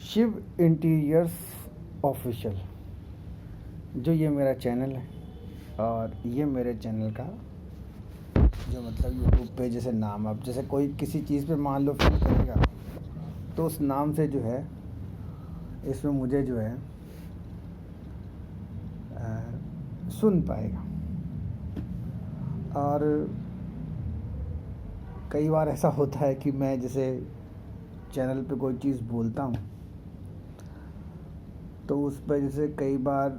Shiv interiors official, जो ये मेरा चैनल है और ये मेरे चैनल का जो मतलब यूट्यूब पे जैसे नाम, अब जैसे कोई किसी चीज़ पे मान लो फील करेगा तो उस नाम से जो है इसमें मुझे जो है सुन पाएगा। और कई बार ऐसा होता है कि मैं जैसे चैनल पे कोई चीज़ बोलता हूँ तो उस पर जैसे कई बार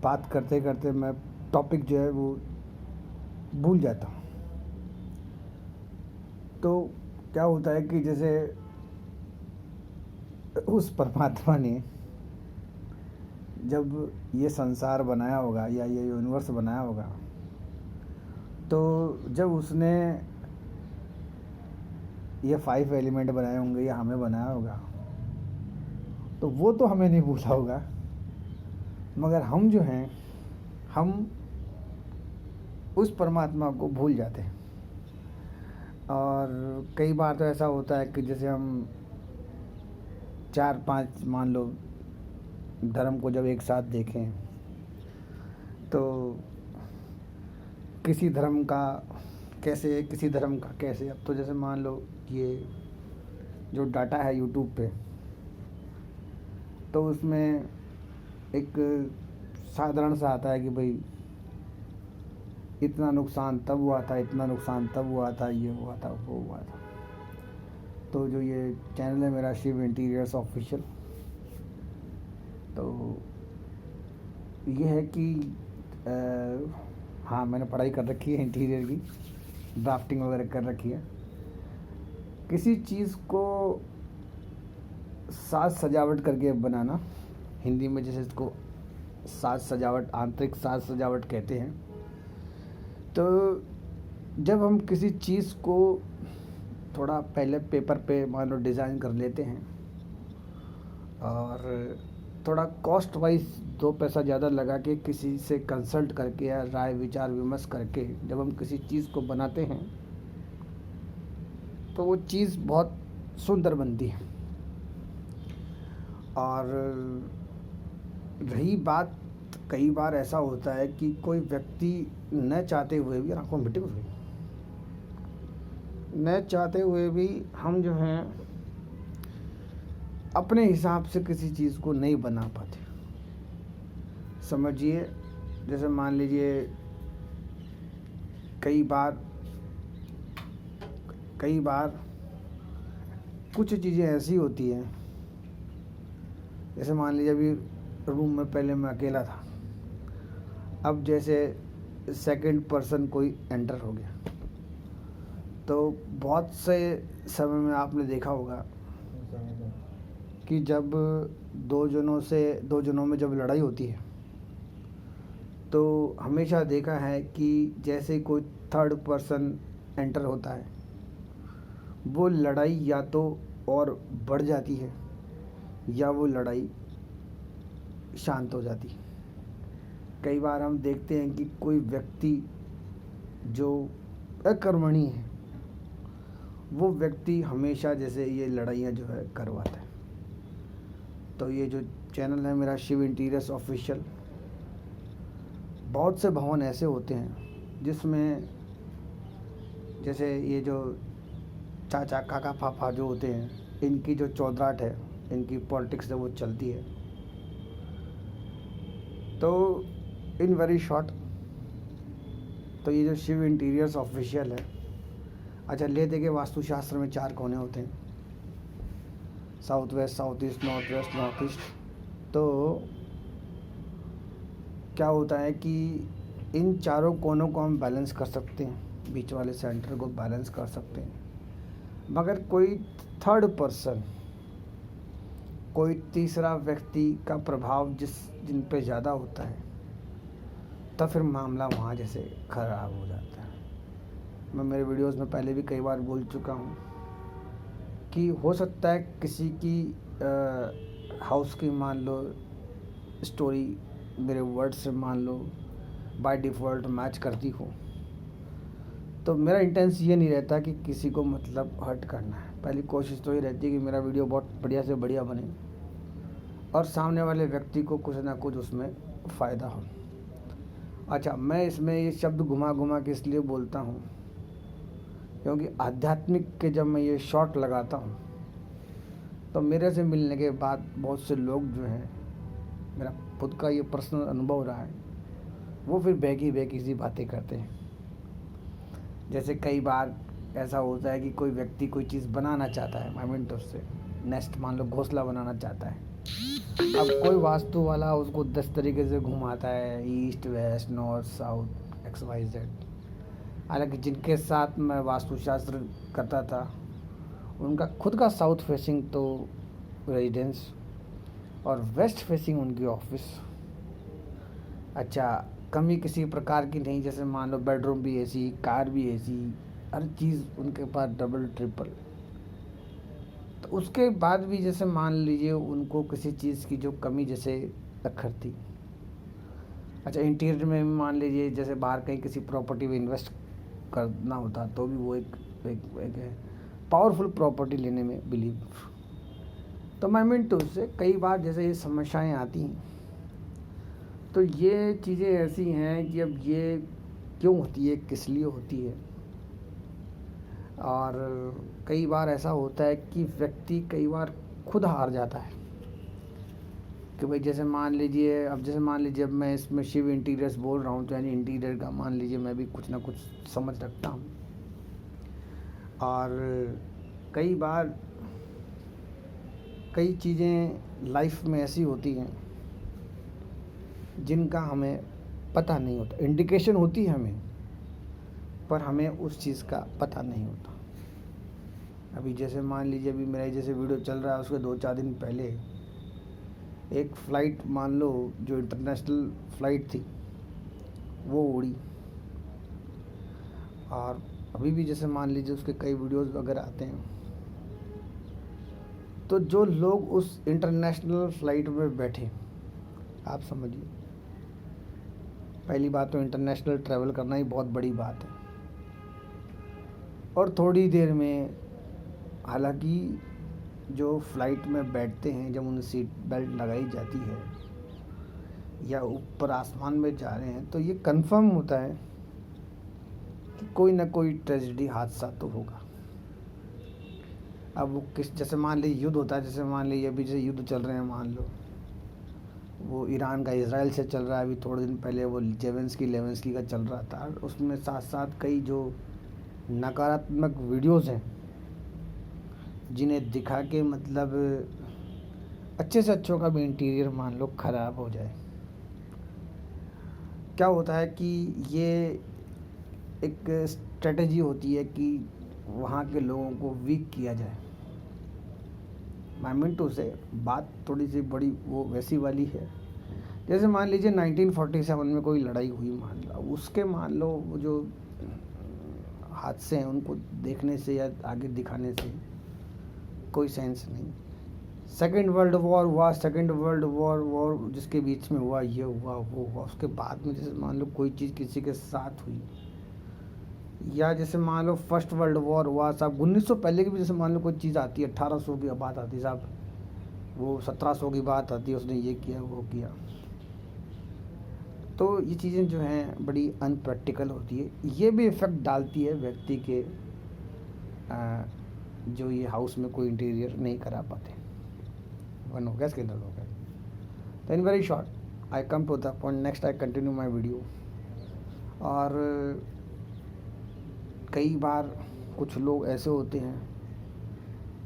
बात करते करते मैं टॉपिक जो है वो भूल जाता हूँ। तो क्या होता है कि जैसे उस परमात्मा ने जब ये संसार बनाया होगा या ये यूनिवर्स बनाया होगा, तो जब उसने ये 5 एलिमेंट बनाए होंगे या हमें बनाया होगा, तो वो तो हमें नहीं भूला होगा, मगर हम जो हैं हम उस परमात्मा को भूल जाते हैं। और कई बार तो ऐसा होता है कि जैसे हम 4-5 मान लो धर्म को जब एक साथ देखें तो किसी धर्म का कैसे, किसी धर्म का कैसे। अब तो जैसे मान लो ये जो डाटा है यूट्यूब पे, तो उसमें एक साधारण सा आता है कि भाई इतना नुकसान तब हुआ था, इतना नुकसान तब हुआ था, ये हुआ था, वो हुआ था। तो जो ये चैनल है मेरा शिव इंटीरियर्स ऑफिशियल, तो ये है कि हाँ, मैंने पढ़ाई कर रखी है इंटीरियर की, ड्राफ्टिंग वगैरह कर रखी है। किसी चीज़ को साज सजावट करके बनाना, हिंदी में जैसे इसको साज सजावट, आंतरिक साज सजावट कहते हैं। तो जब हम किसी चीज़ को थोड़ा पहले पेपर पे मान लो डिज़ाइन कर लेते हैं और थोड़ा कॉस्ट वाइज 2 पैसा ज़्यादा लगा के किसी से कंसल्ट करके या राय विचार विमर्श करके जब हम किसी चीज़ को बनाते हैं तो वो चीज़ बहुत सुंदर बनती है। और रही बात, कई बार ऐसा होता है कि कोई व्यक्ति न चाहते हुए भी, आंखों में मिट्टी घुस गई, न चाहते हुए भी हम जो हैं अपने हिसाब से किसी चीज़ को नहीं बना पाते। समझिए, जैसे मान लीजिए कई बार कुछ चीज़ें ऐसी होती हैं, जैसे मान लीजिए अभी रूम में पहले मैं अकेला था, अब जैसे सेकंड पर्सन कोई एंटर हो गया, तो बहुत से समय में आपने देखा होगा कि जब दो जनों में जब लड़ाई होती है तो हमेशा देखा है कि जैसे कोई थर्ड पर्सन एंटर होता है वो लड़ाई या तो और बढ़ जाती है या वो लड़ाई शांत हो जाती है। कई बार हम देखते हैं कि कोई व्यक्ति जो अकर्मणी है वो व्यक्ति हमेशा जैसे ये लड़ाइयाँ जो है करवाता है। तो ये जो चैनल है मेरा शिव इंटीरियर्स ऑफिशियल, बहुत से भवन ऐसे होते हैं जिसमें जैसे ये जो चाचा काका पापा जो होते हैं, इनकी जो चौधराट है, इनकी पॉलिटिक्स है वो चलती है। तो इन वेरी शॉर्ट, तो ये जो शिव इंटीरियर्स ऑफिशियल है, अच्छा लेते के वास्तुशास्त्र में 4 कोने होते हैं, south west, south east, north west, north east. तो क्या होता है कि इन चारों कोनों को हम बैलेंस कर सकते हैं, बीच वाले सेंटर को बैलेंस कर सकते हैं, मगर कोई थर्ड पर्सन, कोई तीसरा व्यक्ति का प्रभाव जिन पे ज़्यादा होता है तब फिर मामला वहाँ जैसे ख़राब हो जाता है। मैं मेरे वीडियोस में पहले भी कई बार बोल चुका हूँ कि हो सकता है किसी की हाउस की मान लो स्टोरी मेरे वर्ड से मान लो बाय डिफ़ॉल्ट मैच करती हो, तो मेरा इंटेंस ये नहीं रहता कि किसी को मतलब हर्ट करना है। पहली कोशिश तो ये रहती है कि मेरा वीडियो बहुत बढ़िया से बढ़िया बने और सामने वाले व्यक्ति को कुछ ना कुछ उसमें फ़ायदा हो। अच्छा, मैं इसमें ये शब्द घुमा घुमा के इसलिए बोलता हूँ क्योंकि आध्यात्मिक के जब मैं ये शॉट लगाता हूँ तो मेरे से मिलने के बाद बहुत से लोग जो हैं, मेरा खुद का ये पर्सनल अनुभव रहा है, वो फिर बहकी सी बातें करते हैं। जैसे कई बार ऐसा होता है कि कोई व्यक्ति कोई चीज़ बनाना चाहता है, मोमेंटो से नेस्ट मान लो घोंसला बनाना चाहता है। अब कोई वास्तु वाला उसको 10 तरीके से घुमाता है, east west north south XYZ। हालांकि जिनके साथ मैं वास्तुशास्त्र करता था उनका खुद का साउथ फेसिंग तो रेजिडेंस और वेस्ट फेसिंग उनकी ऑफिस। अच्छा, कमी किसी प्रकार की नहीं, जैसे मान लो बेडरूम भी एसी, कार भी एसी, हर चीज़ उनके पास डबल ट्रिपल। तो उसके बाद भी जैसे मान लीजिए उनको किसी चीज़ की जो कमी जैसे अखर थी। अच्छा, इंटीरियर में भी मान लीजिए जैसे बाहर कहीं किसी प्रॉपर्टी में इन्वेस्ट करना होता तो भी वो एक पावरफुल प्रॉपर्टी लेने में बिलीव। तो मैं मिनटों से कई बार जैसे ये समस्याएं आती हैं, तो ये चीज़ें ऐसी हैं कि अब ये क्यों होती है, किस लिए होती है। और कई बार ऐसा होता है कि व्यक्ति कई बार खुद हार जाता है कि भाई जैसे मान लीजिए अब मैं इसमें शिव इंटीरियर्स बोल रहा हूँ तो यानी इंटीरियर का मान लीजिए मैं भी कुछ ना कुछ समझ रखता हूँ। और कई बार कई चीज़ें लाइफ में ऐसी होती हैं जिनका हमें पता नहीं होता, इंडिकेशन होती है हमें, पर हमें उस चीज़ का पता नहीं होता। अभी जैसे मान लीजिए अभी मेरा जैसे वीडियो चल रहा है उसके 2-4 दिन पहले एक फ़्लाइट मान लो जो इंटरनेशनल फ़्लाइट थी वो उड़ी। और अभी भी जैसे मान लीजिए उसके कई वीडियोस वगैरह आते हैं। तो जो लोग उस इंटरनेशनल फ़्लाइट में बैठे, आप समझिए, पहली बात तो इंटरनेशनल ट्रैवल करना ही बहुत बड़ी बात है। और थोड़ी देर में, हालांकि जो फ्लाइट में बैठते हैं जब उन्हें सीट बेल्ट लगाई जाती है या ऊपर आसमान में जा रहे हैं तो ये कंफर्म होता है कि कोई ना कोई ट्रेजेडी, हादसा तो होगा। अब वो किस, जैसे मान लीजिए युद्ध होता है, जैसे मान लीजिए अभी जैसे युद्ध चल रहे हैं, मान लो वो ईरान का इसराइल से चल रहा है। अभी थोड़े दिन पहले वो लेवेंस्की का चल रहा था। उसमें साथ साथ कई जो नकारात्मक वीडियोस हैं जिन्हें दिखा के मतलब अच्छे से अच्छों का भी इंटीरियर मान लो ख़राब हो जाए। क्या होता है कि ये एक स्ट्रेटजी होती है कि वहाँ के लोगों को वीक किया जाए। मैं मिनटों से बात थोड़ी सी बड़ी वो वैसी वाली है, जैसे मान लीजिए 1947 में कोई लड़ाई हुई, मान लो उसके मान लो वो जो हादसे हैं उनको देखने से या आगे दिखाने से कोई सेंस नहीं। सेकेंड वर्ल्ड वॉर जिसके बीच में हुआ, ये हुआ वो हुआ, उसके बाद में जैसे मान लो कोई चीज़ किसी के साथ हुई, या जैसे मान लो फर्स्ट वर्ल्ड वॉर हुआ साहब 1900 पहले की भी, जैसे मान लो कोई चीज़ आती है 1800 की बात आती है साहब, वो 1700 की बात आती है, उसने ये किया वो किया। तो ये चीज़ें जो हैं बड़ी अनप्रैक्टिकल होती है। ये भी इफ़ेक्ट डालती है व्यक्ति के जो ये हाउस में कोई इंटीरियर नहीं करा पाते। वन हो गया, स्केलर हो गया। तो in very short I come to the point, next I continue my video. और कई बार कुछ लोग ऐसे होते हैं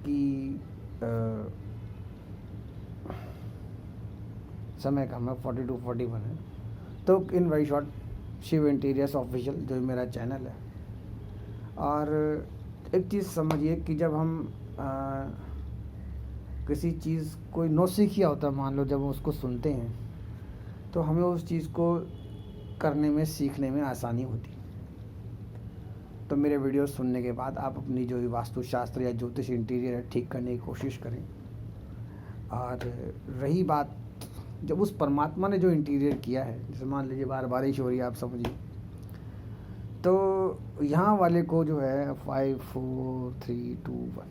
कि समय का मैं 42-41 है। तो in very short, Shiv interiors official जो मेरा चैनल है। और एक चीज़ समझिए कि जब हम किसी चीज़ कोई नौसिखिया होता है, मान लो जब हम उसको सुनते हैं तो हमें उस चीज़ को करने में, सीखने में आसानी होती। तो मेरे वीडियो सुनने के बाद आप अपनी जो वास्तुशास्त्र या ज्योतिष इंटीरियर है ठीक करने की कोशिश करें। और रही बात जब उस परमात्मा ने जो इंटीरियर किया है, जैसे मान लीजिए बार बारिश हो रही है, आप समझिए, तो यहाँ वाले को जो है 5 4 3 2 1